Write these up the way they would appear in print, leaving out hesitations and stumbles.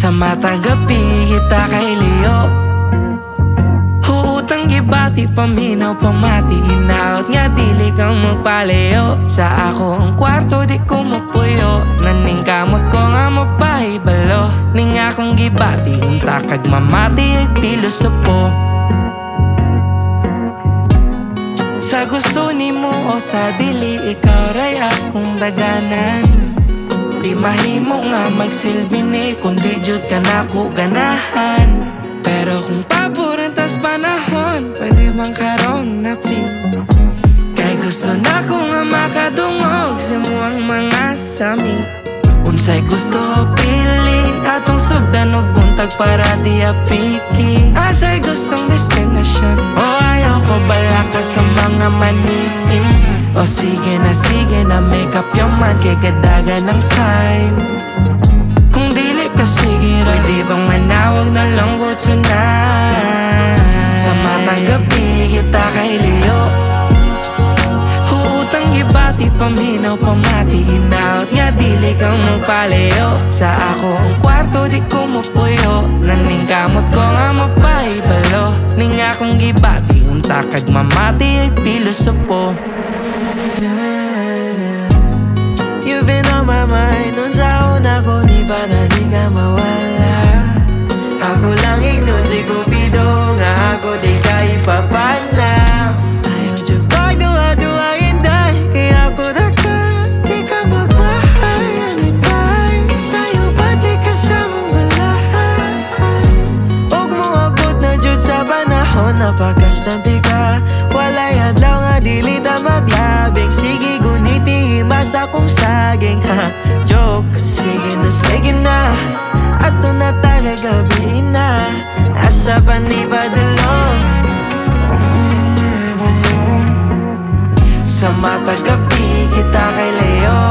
Sa matang gabi kita kay Leo. Huutang gibati, paminaw, pamati, hinaot nga dili kang magpaleo. Sa akong kwarto di ko mapuyo, naning kamot ko nga mapahibalo. Ning akong gibati, unta kag mamati, ag pilosopo. Sa gusto ni mo o sa dili, ikaw ray akong daganan. Di mahimo nga magsilbi ni, kundi jud ka na ko ganahan. Pero kung paboran tas panahon, pwede bang karon na please? Kay gusto na ko nga makadungog sa muang mga sami. Unsay gusto pili, atong sugdan og buntag para di apiki. Asay gustong destinasyon, o ayoko bala ka sa mga manini. O sige na make up your mind, kay kadagan ng time. Kung dili ka sige, pwede bang manawag na lang ko tonight? Sa matang gabi kita kay Leo. Huutang gibati, paminaw, pamati, hinaot nga dili kang magpaleo. Sa akong kwarto di ko mapuyo, naning kamot ko nga mapahibalo. Ning akong gibati, unta kag mamati, ag pilosopo. You've been on my mind, nun sa una ko di pa na di ka mawala. Ako lang ignon si Cupido, nga ako di ka ipapala. Ayaw dyan pagduwa-duwa hinday, kaya ako na ka, di ka magmahal anytime. Sa'yo ba di kasamang balahan? Huwag mo abot na dyan sa panahon, napakastante ka. Walay adlaw nga dili ta maglabing, sige guniti mas akong saging. Ha, joke, sige na, ato na tayo gabi na, asa panibadalong. Sa mata gabi kita kay Leo.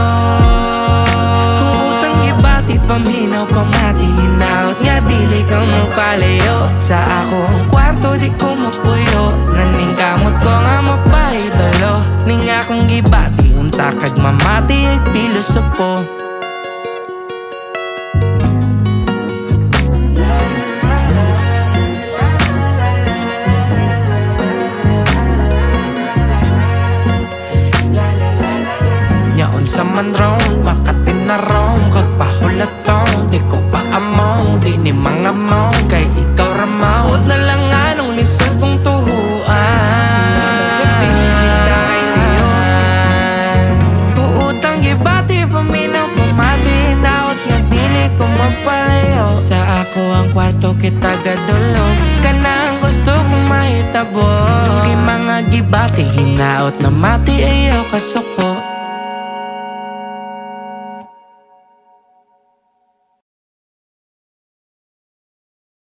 Huutang gibati, paminaw, pamati, hinaot nga dili kang magpaleo. Sa akong kwarto di ko mapuyo, naning kamot ko nga mapahibalo. Ning akong gibati, unta kag mamati, ag pilosopo. Sa manrong, makatin na rong, kagpahulatong, di ko pa among, di ni mga mong, kay ikaw ramaw. Huwag na lang anong lisod kong tuhuan. Sa mga gabi, kita kay Leon. Huutang gibati, paminaw, pamati, naot nga dili ko magpaleo. Sa ako ang kwarto kita gadulog, ka na ang gusto kong mahitabo. Tugi mga gibati, hinaot na mati, ayaw kasuko.